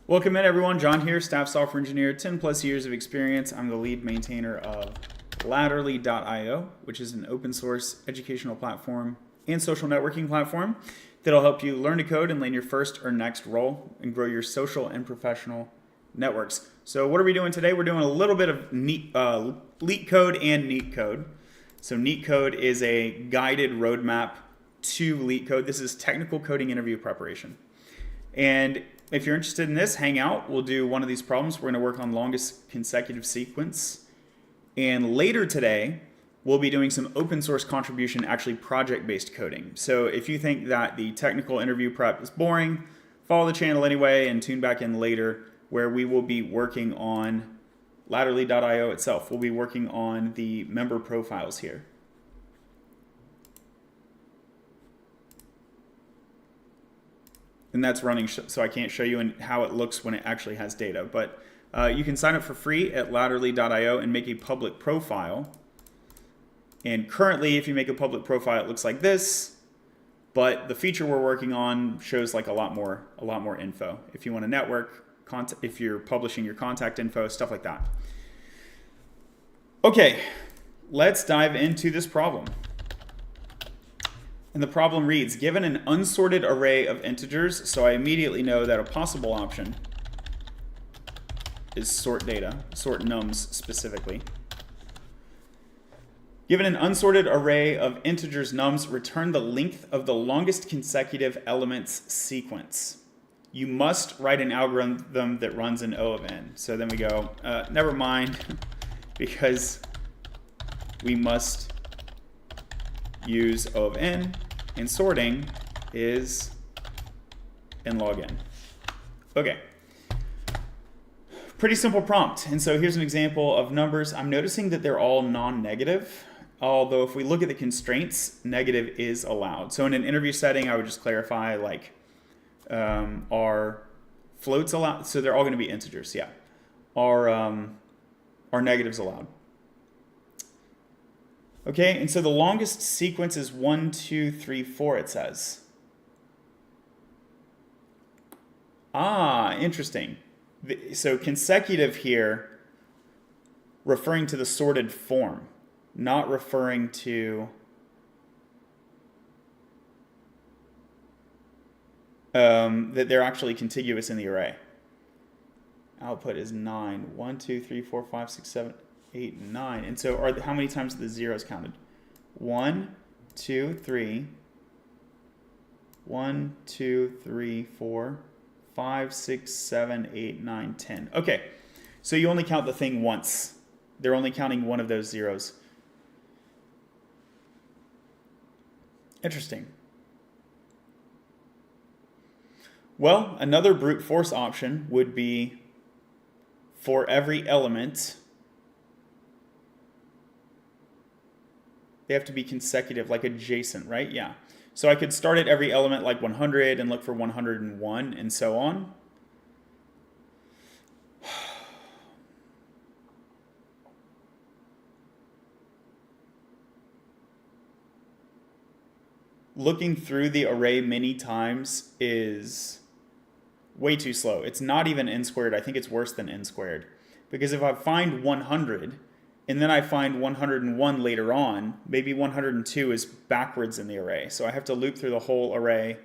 Welcome in everyone, John here, staff software engineer, 10 plus years of experience. I'm the lead maintainer of Latterly.io, which is an open source educational platform and social networking platform that'll help you learn to code and land your first or next role and grow your social and professional networks. So what are we doing today? We're doing a little bit of Leetcode and Neetcode. So Neetcode is a guided roadmap to Leetcode. This is technical coding interview preparation. And if you're interested in this, hang out. We'll do one of these problems. We're going to work on longest consecutive sequence. And later today, we'll be doing some open source contribution, actually project-based coding. So if you think that the technical interview prep is boring, follow the channel anyway and tune back in later where we will be working on Latterly.io itself. We'll be working on the member profiles here. And that's running, so I can't show you how it looks when it actually has data. But you can sign up for free at Latterly.io and make a public profile. And currently, if you make a public profile, it looks like this. But the feature we're working on shows like a lot more info. If you want to network, if you're publishing your contact info, stuff like that. Okay, let's dive into this problem. And the problem reads, given an unsorted array of integers, so I immediately know that a possible option is sort data, sort nums specifically. Given an unsorted array of integers nums, return the length of the longest consecutive elements sequence. You must write an algorithm that runs in O of n. So then we go, never mind, because we must use O of n, and sorting is n log n. Okay. Pretty simple prompt. And so here's an example of numbers. I'm noticing that they're all non-negative, although if we look at the constraints, negative is allowed. So in an interview setting, I would just clarify like, are floats allowed? So they're all going to be integers, yeah. Are negatives allowed? Okay, and so the longest sequence is 1, 2, 3, 4, it says. Ah, interesting. So consecutive here, referring to the sorted form, not referring to that they're actually contiguous in the array. Output is 9. 1, 2, 3, 4, 5, 6, 7, 8, 9. And so how many times are the zeros counted? 1, 2, 3. 1, 2, 3, 4, 5, 6, 7, 8, 9, 10. Okay, so you only count the thing once. They're only counting one of those zeros. Interesting. Well, another brute force option would be for every element, they have to be consecutive, like adjacent, right? Yeah. So I could start at every element like 100 and look for 101 and so on. Looking through the array many times is way too slow. It's not even n squared. I think it's worse than n squared. Because if I find 100, and then I find 101 later on, maybe 102 is backwards in the array. So I have to loop through the whole array.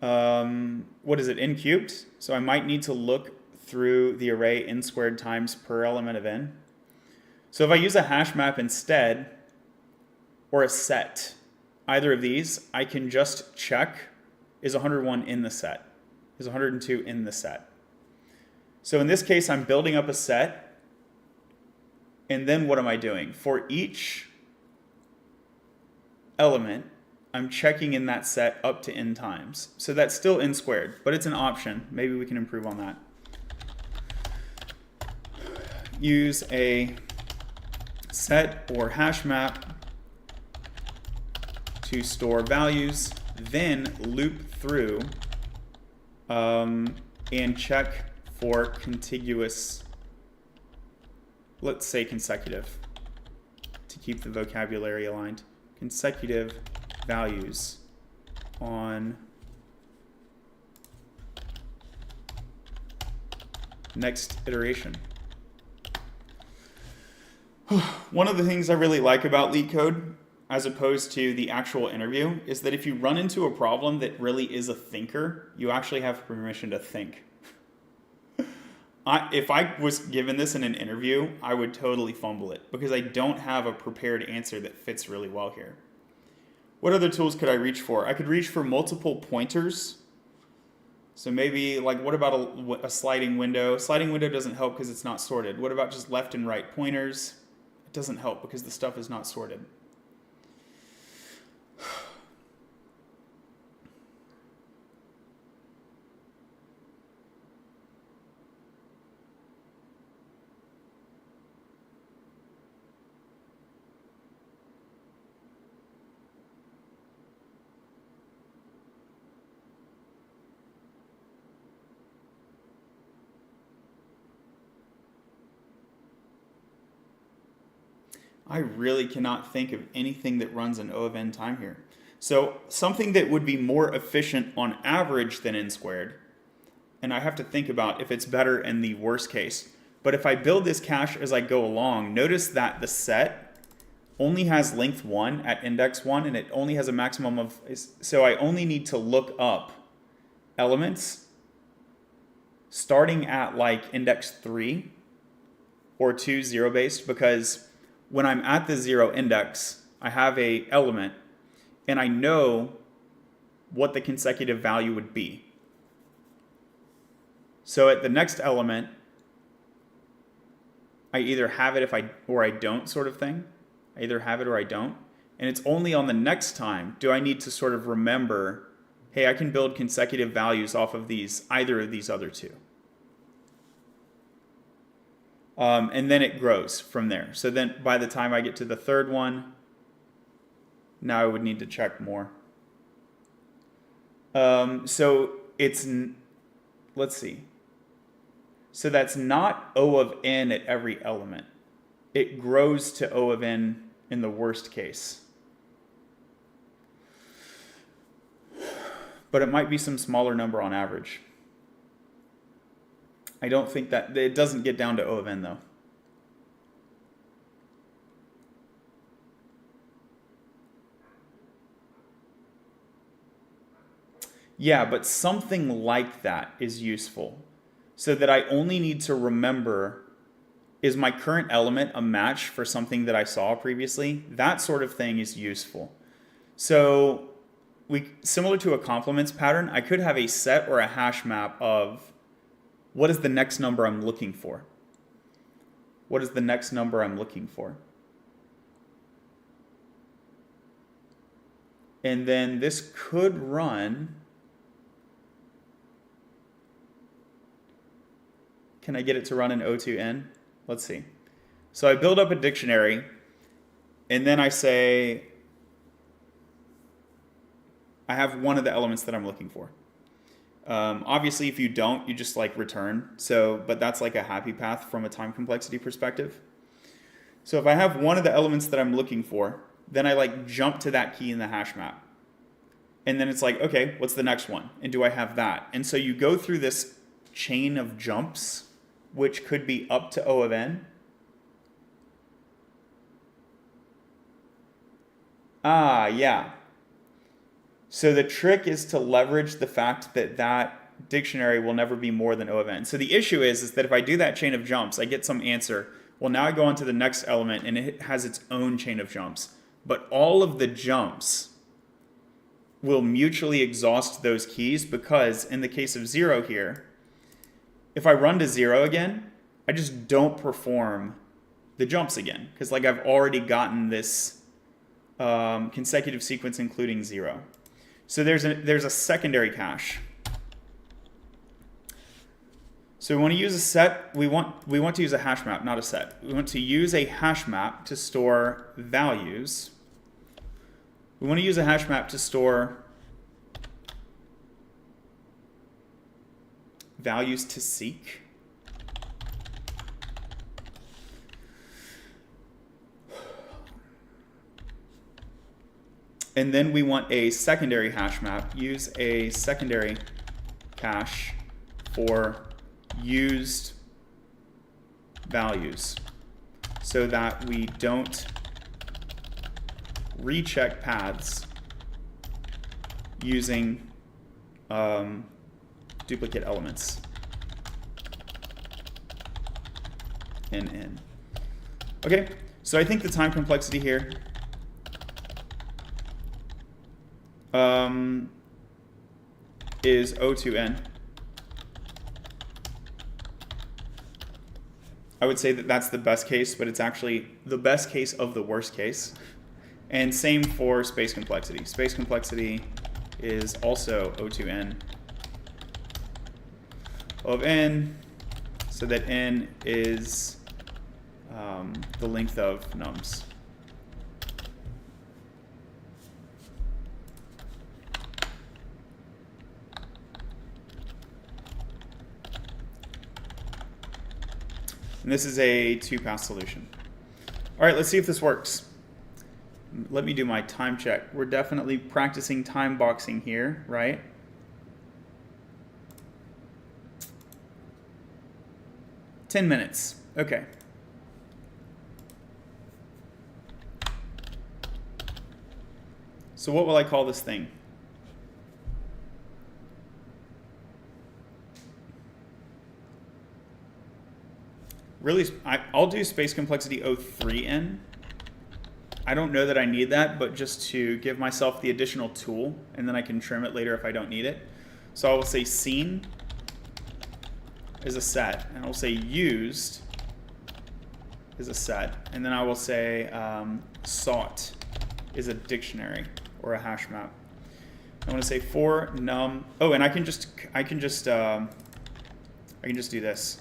What is it, n cubed? So I might need to look through the array n squared times per element of n. So if I use a hash map instead, or a set, either of these, I can just check, is 101 in the set? Is 102 in the set? So in this case, I'm building up a set. And then what am I doing? For each element, I'm checking in that set up to n times. So that's still n squared, but it's an option. Maybe we can improve on that. Use a set or hash map to store values, then loop through and check for contiguous, let's say consecutive, to keep the vocabulary aligned, consecutive values on next iteration. One of the things I really like about Leetcode, as opposed to the actual interview, is that if you run into a problem that really is a thinker, you actually have permission to think. If I was given this in an interview, I would totally fumble it because I don't have a prepared answer that fits really well here. What other tools could I reach for? I could reach for multiple pointers. So maybe, like, what about a sliding window? Sliding window doesn't help because it's not sorted. What about just left and right pointers? It doesn't help because the stuff is not sorted. I really cannot think of anything that runs an O of n time here. So something that would be more efficient on average than n squared, and I have to think about if it's better in the worst case. But if I build this cache as I go along, notice that the set only has length 1 at index 1, and it only has a maximum of, so I only need to look up elements starting at like index 3 or 2 0-based, because when I'm at the 0 index, I have a element and I know what the consecutive value would be. So at the next element, I either have it or I don't, sort of thing. I either have it or I don't. And it's only on the next time do I need to sort of remember, hey, I can build consecutive values off of either of these other two. And then it grows from there. So then by the time I get to the third one, now I would need to check more. So it's, let's see. So that's not O of n at every element. It grows to O of n in the worst case. But it might be some smaller number on average. I don't think that, it doesn't get down to O of n though. Yeah, but something like that is useful, so that I only need to remember, is my current element a match for something that I saw previously? That sort of thing is useful. So similar to a complements pattern, I could have a set or a hash map of what is the next number I'm looking for? What is the next number I'm looking for? And then this could run. Can I get it to run in O2n? Let's see. So I build up a dictionary, and then I say I have one of the elements that I'm looking for. Obviously, if you don't, you just like return. But that's like a happy path from a time complexity perspective. So if I have one of the elements that I'm looking for, then I like jump to that key in the hash map. And then it's like, okay, what's the next one? And do I have that? And so you go through this chain of jumps, which could be up to O of n. Ah, yeah. So the trick is to leverage the fact that that dictionary will never be more than O of n. So the issue is that if I do that chain of jumps, I get some answer. Well, now I go on to the next element, and it has its own chain of jumps. But all of the jumps will mutually exhaust those keys, because in the case of 0 here, if I run to 0 again, I just don't perform the jumps again, because like I've already gotten this consecutive sequence including 0. So there's a secondary cache. So we want to use a set. We want to use a hash map, not a set. We want to use a hash map to store values. We want to use a hash map to store values to seek. And then we want a secondary hash map. Use a secondary cache for used values so that we don't recheck paths using duplicate elements in. Okay, so I think the time complexity here is O to n. I would say that that's the best case, but it's actually the best case of the worst case. And same for space complexity. Space complexity is also O to n of n, so that n is the length of nums. And this is a two-pass solution. All right, let's see if this works. Let me do my time check. We're definitely practicing time boxing here, right? "10 minutes. Okay. So what will I call this thing? Really, I'll do space complexity O3n. I don't know that I need that, but just to give myself the additional tool, and then I can trim it later if I don't need it. So I will say seen is a set, and I will say used is a set, and then I will say sought is a dictionary or a hash map. I want to say for num. Oh, and I can just do this.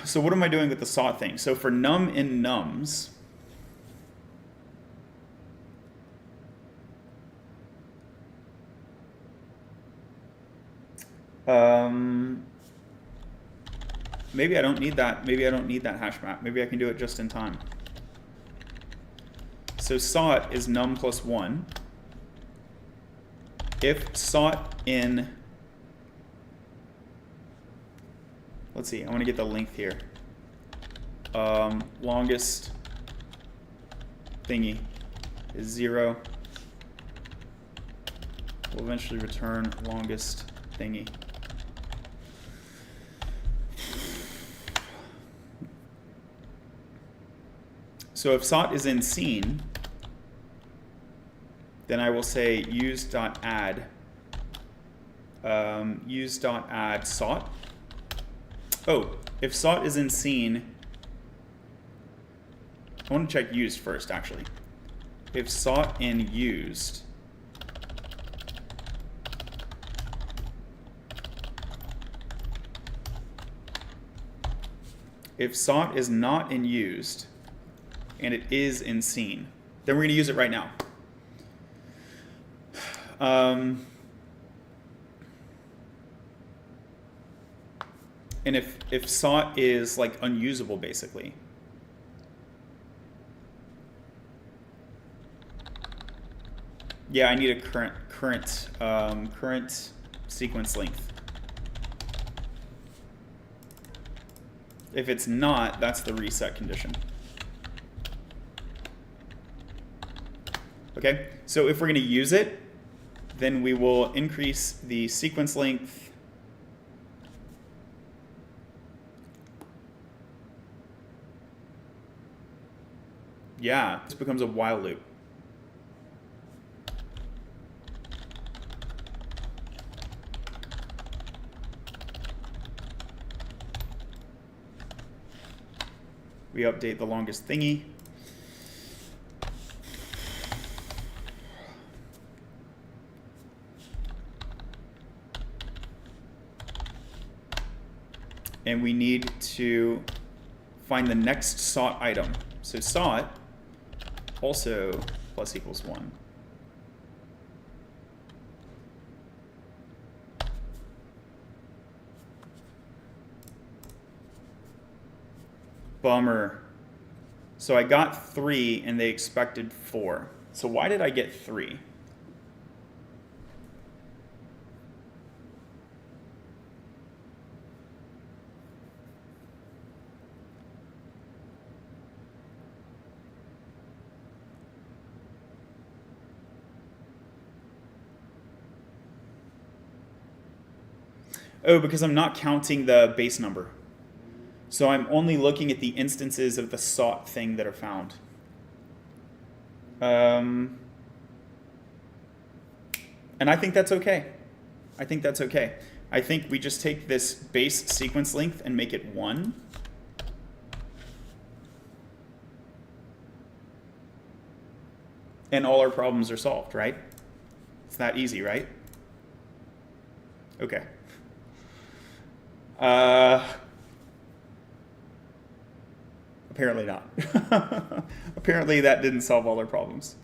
So what am I doing with the sought thing? So for num in nums, maybe I don't need that. Maybe I don't need that hash map. Maybe I can do it just in time. So sought is num plus 1. If sought in, let's see, I want to get the length here. Longest thingy is 0. We'll eventually return longest thingy. So if sought is in seen, then I will say use.add sought. Oh, if sought is in seen, I want to check used first, actually. If sought in used, if sought is not in used, and it is in seen, then we're going to use it right now. And if sought is like unusable, basically, yeah, I need a current sequence length. If it's not, that's the reset condition. Okay, so if we're going to use it, then we will increase the sequence length. Yeah, this becomes a while loop. We update the longest thingy. And we need to find the next sought item. So sought also plus equals 1. Bummer. So I got 3 and they expected 4. So why did I get 3? Oh, because I'm not counting the base number. So I'm only looking at the instances of the sought thing that are found. And I think that's okay. I think that's okay. I think we just take this base sequence length and make it 1. And all our problems are solved, right? It's that easy, right? Okay. Apparently not. Apparently that didn't solve all our problems.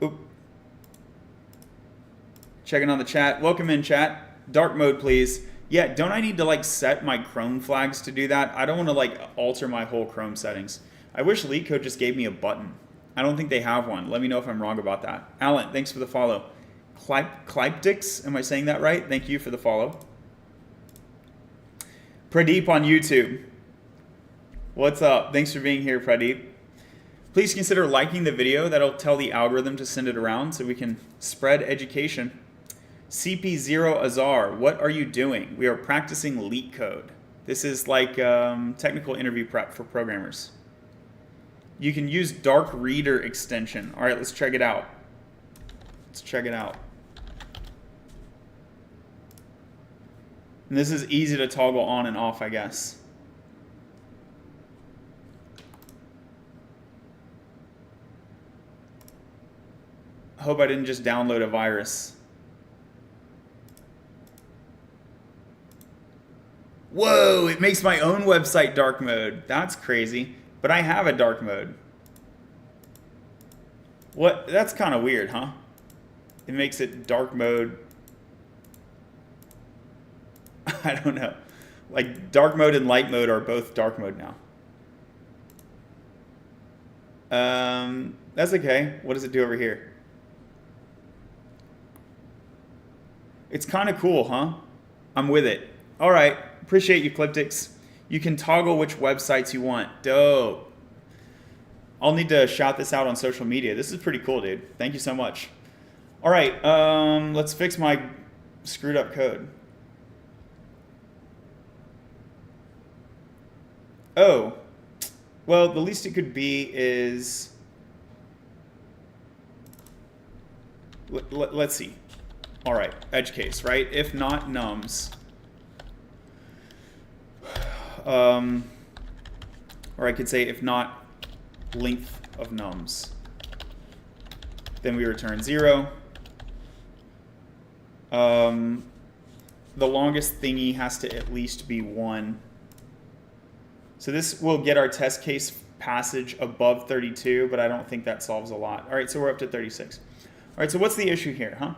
Oop. Checking on the chat. Welcome in, chat. Dark mode, please. Yeah, don't I need to like set my Chrome flags to do that? I don't want to like alter my whole Chrome settings. I wish Leetcode just gave me a button. I don't think they have one. Let me know if I'm wrong about that. Alan, thanks for the follow. Clyptix, am I saying that right? Thank you for the follow. Pradeep on YouTube. What's up? Thanks for being here, Pradeep. Please consider liking the video. That'll tell the algorithm to send it around so we can spread education. CP0 Azar, what are you doing? We are practicing Leetcode. This is like technical interview prep for programmers. You can use Dark Reader extension. All right, let's check it out. Let's check it out. And this is easy to toggle on and off, I guess. Hope I didn't just download a virus. Whoa, it makes my own website dark mode. That's crazy. But I have a dark mode. What? That's kind of weird, huh? It makes it dark mode. I don't know. Like dark mode and light mode are both dark mode now. That's okay. What does it do over here? It's kind of cool, huh? I'm with it. All right. Appreciate you, Cliptix. You can toggle which websites you want. Dope. I'll need to shout this out on social media. This is pretty cool, dude. Thank you so much. All right. Let's fix my screwed up code. Oh, well, the least it could be is, let's see. All right, edge case, right? If not nums, or I could say if not length of nums, then we return 0. The longest thingy has to at least be 1. So this will get our test case passage above 32, but I don't think that solves a lot. All right, so we're up to 36. All right, so what's the issue here, huh?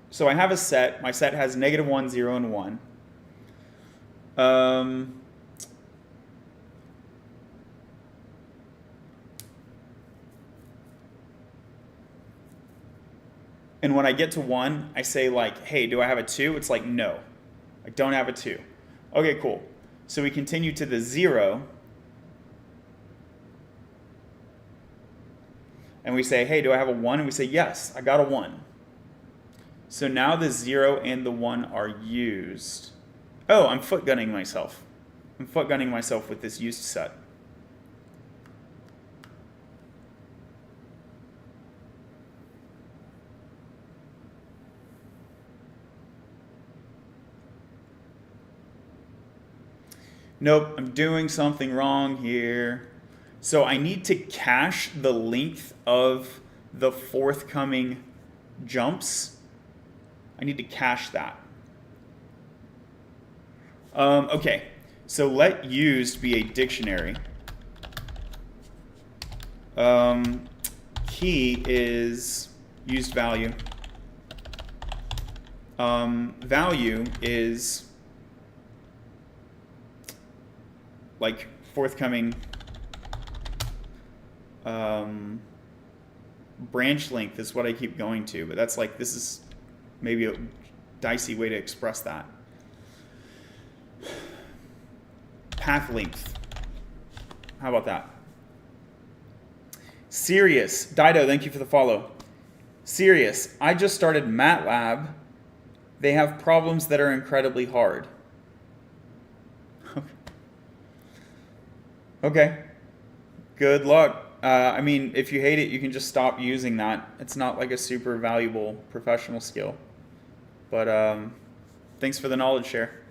So I have a set. My set has -1, 0, and 1. And when I get to 1, I say like, hey, do I have a 2? It's like, no, I don't have a 2. Okay, cool. So we continue to the 0. And we say, hey, do I have a 1? And we say, yes, I got a 1. So now the 0 and the 1 are used. Oh, I'm foot gunning myself. I'm foot gunning myself with this used set. Nope, I'm doing something wrong here. So I need to cache the length of the forthcoming jumps. I need to cache that. Okay, so let used be a dictionary. Key is used value. Value is like forthcoming branch length is what I keep going to, but that's like, this is maybe a dicey way to express that. Path length. How about that? Serious. Dido, thank you for the follow. Serious. I just started MATLAB. They have problems that are incredibly hard. Okay. Good luck. I mean, if you hate it, you can just stop using that. It's not like a super valuable professional skill. But thanks for the knowledge share.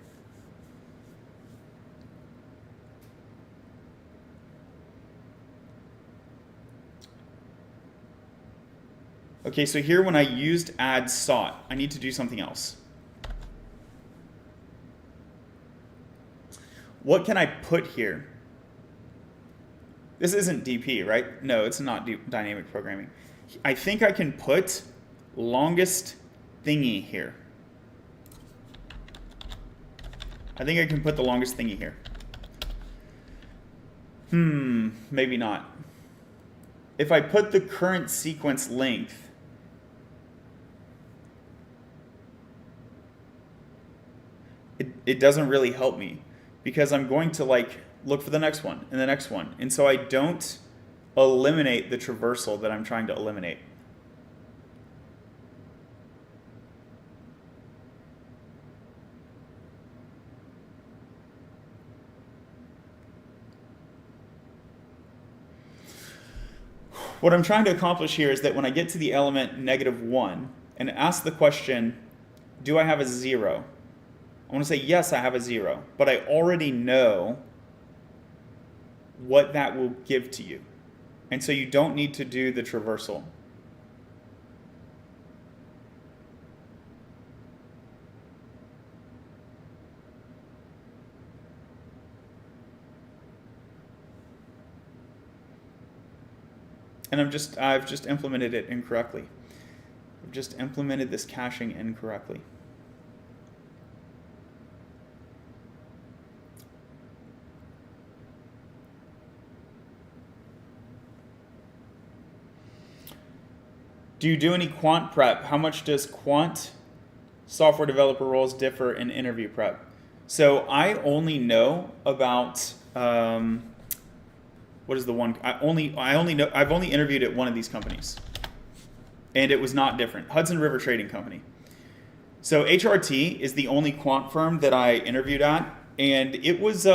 Okay, so here when I used add sought, I need to do something else. What can I put here? This isn't DP, right? No, it's not dynamic programming. I think I can put longest thingy here. I think I can put the longest thingy here. Maybe not. If I put the current sequence length, it doesn't really help me because I'm going to like look for the next one and the next one. And so I don't eliminate the traversal that I'm trying to eliminate. What I'm trying to accomplish here is that when I get to the element -1 and ask the question, do I have a 0? I want to say, yes, I have a 0, but I already know what that will give to you. And so you don't need to do the traversal. And I've just implemented it incorrectly. I've just implemented this caching incorrectly. Do you do any quant prep? How much does quant software developer roles differ in interview prep? So I only know about what is the one? I've only interviewed at one of these companies, and it was not different. Hudson River Trading Company. So HRT is the only quant firm that I interviewed at, and it was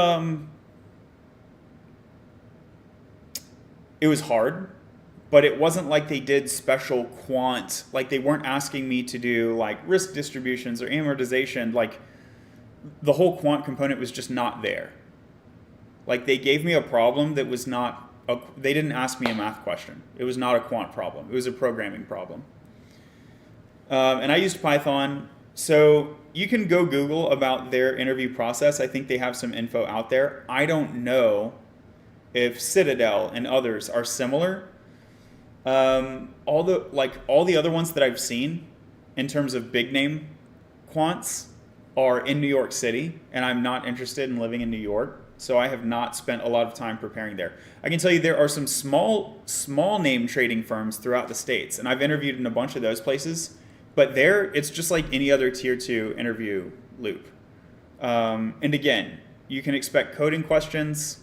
hard. But it wasn't like they did special quant, like they weren't asking me to do like risk distributions or amortization. Like the whole quant component was just not there. Like they gave me a problem that was not, they didn't ask me a math question. It was not a quant problem. It was a programming problem. And I used Python. So you can go Google about their interview process. I think they have some info out there. I don't know if Citadel and others are similar. All the other ones that I've seen in terms of big name quants are in New York City, and I'm not interested in living in New York, so I have not spent a lot of time preparing there. I can tell you there are some small name trading firms throughout the States, and I've interviewed in a bunch of those places, but there it's just like any other tier 2 interview loop. And again, you can expect coding questions,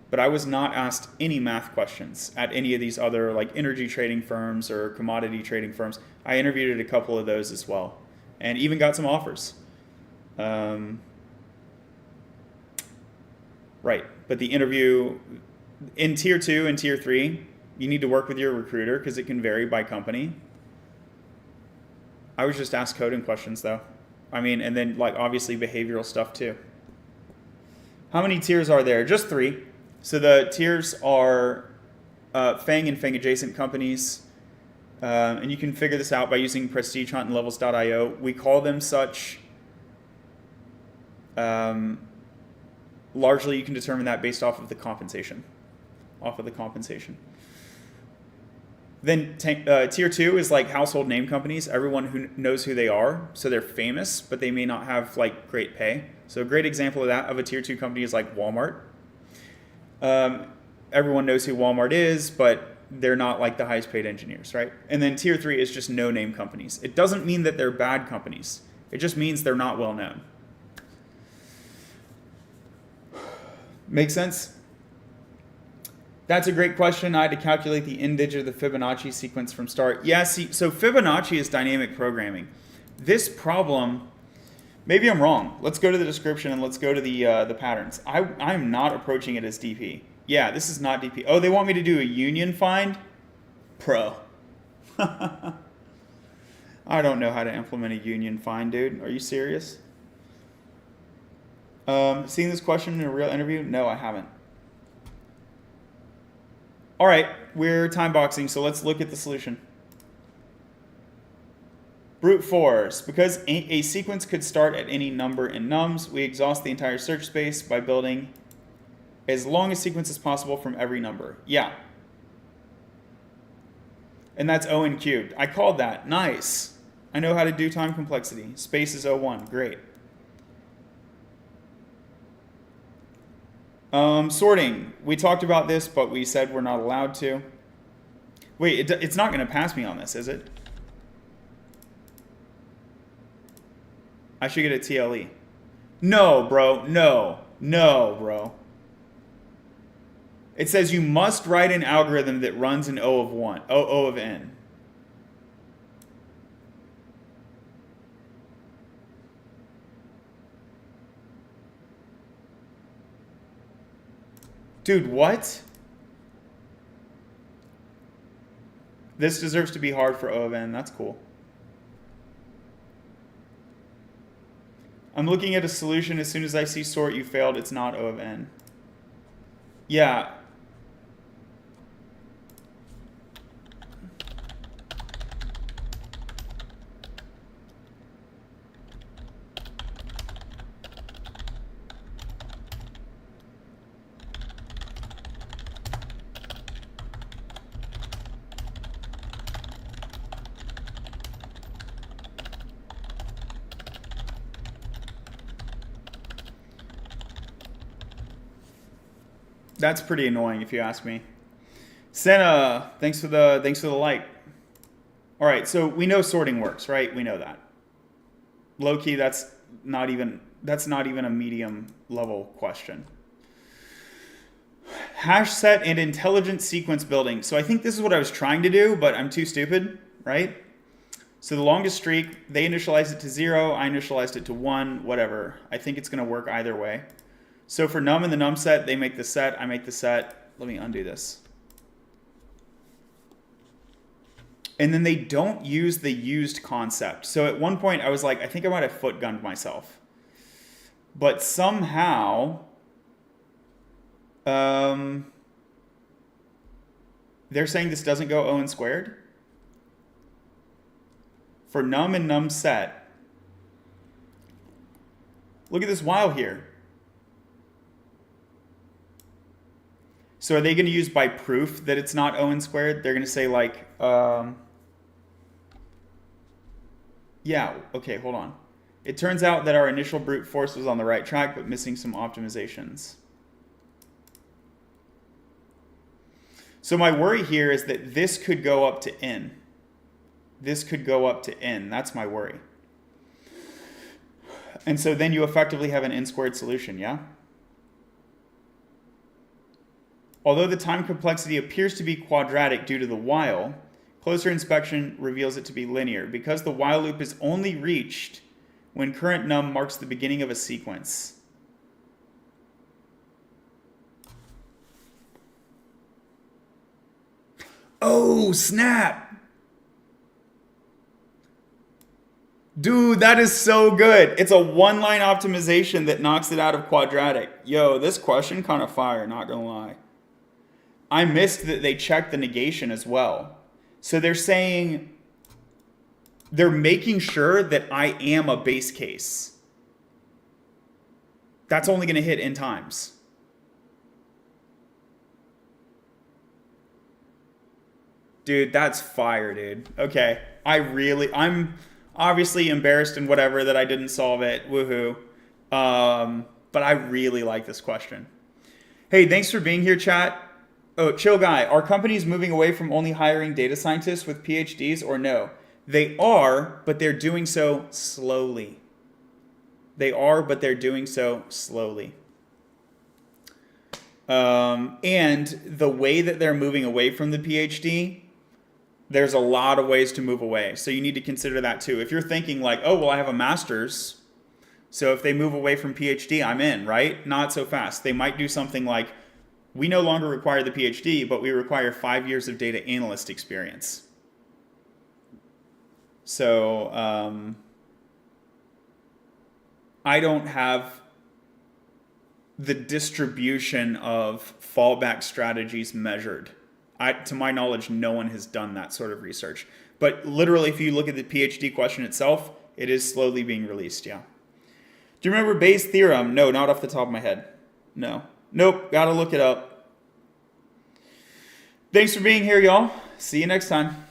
but I was not asked any math questions at any of these other like energy trading firms or commodity trading firms. I interviewed at a couple of those as well, and even got some offers. Right, but the interview in tier 2 and tier 3, you need to work with your recruiter because it can vary by company. I was just asked coding questions though. I mean, and then like obviously behavioral stuff too. How many tiers are there? Just 3. So the tiers are FANG and FANG adjacent companies, and you can figure this out by using Prestige Hunt and Levels.io. We call them such. Largely, you can determine that based off of the compensation. Then tier 2 is like household name companies. Everyone who knows who they are, so they're famous, but they may not have like great pay. So a great example of that of a tier 2 company is like Walmart. Everyone knows who Walmart is, but they're not like the highest paid engineers, right? And then tier 3 is just no-name companies. It doesn't mean that they're bad companies. It just means they're not well known. Make sense? That's a great question. I had to calculate the end digit of the Fibonacci sequence from start. Yeah, see, so Fibonacci is dynamic programming. This problem, maybe I'm wrong. Let's go to the description and let's go to the patterns. I'm not approaching it as DP. Yeah, this is not DP. Oh, they want me to do a union find? Pro. I don't know how to implement a union find, dude. Are you serious? Seen this question in a real interview? No, I haven't. All right, we're time boxing, so let's look at the solution. Brute force. Because a sequence could start at any number in nums, we exhaust the entire search space by building as long a sequence as possible from every number. Yeah. And that's O n cubed. I called that. Nice. I know how to do time complexity. Space is O1. Great. Sorting. We talked about this, but we said we're not allowed to. Wait, it's not going to pass me on this, is it? I should get a TLE. No, bro. No. No, bro. It says you must write an algorithm that runs in O of 1, O of n. Dude, what? This deserves to be hard for O of n. That's cool. I'm looking at a solution. As soon as I see sort, you failed. It's not O of n. Yeah. That's pretty annoying if you ask me. Senna, thanks for the like. All right, so we know sorting works, right? We know that. Low key, that's not even a medium level question. Hash set and intelligent sequence building. So I think this is what I was trying to do, but I'm too stupid, right? So the longest streak, they initialized it to 0, I initialized it to 1, whatever. I think it's going to work either way. So for num and the num set, they make the set, I make the set. Let me undo this. And then they don't use the used concept. So at one point I was like, I think I might have foot gunned myself. But somehow, they're saying this doesn't go O n squared. For num and num set, look at this while here. So are they going to use by proof that it's not O n squared? They're going to say like, yeah, okay, hold on. It turns out that our initial brute force was on the right track, but missing some optimizations. So my worry here is that this could go up to n. This could go up to n. That's my worry. And so then you effectively have an n squared solution, yeah? Although the time complexity appears to be quadratic due to the while, closer inspection reveals it to be linear because the while loop is only reached when current num marks the beginning of a sequence. Oh, snap! Dude, that is so good. It's a one-line optimization that knocks it out of quadratic. Yo, this question kind of fire, not gonna lie. I missed that they checked the negation as well. So they're saying, they're making sure that I am a base case. That's only gonna hit n times. Dude, that's fire, dude. Okay, I'm obviously embarrassed and whatever that I didn't solve it, woohoo. But I really like this question. Hey, thanks for being here, chat. Oh, chill guy. Are companies moving away from only hiring data scientists with PhDs or no? They are, but they're doing so slowly. They are, but they're doing so slowly. And the way that they're moving away from the PhD, there's a lot of ways to move away. So you need to consider that too. If you're thinking like, oh, well, I have a master's, so if they move away from PhD, I'm in, right? Not so fast. They might do something like, we no longer require the PhD, but we require 5 years of data analyst experience. So I don't have the distribution of fallback strategies measured. To my knowledge, no one has done that sort of research. But literally, if you look at the PhD question itself, it is slowly being released, yeah. Do you remember Bayes' theorem? No, not off the top of my head. No. Nope, gotta look it up. Thanks for being here, y'all. See you next time.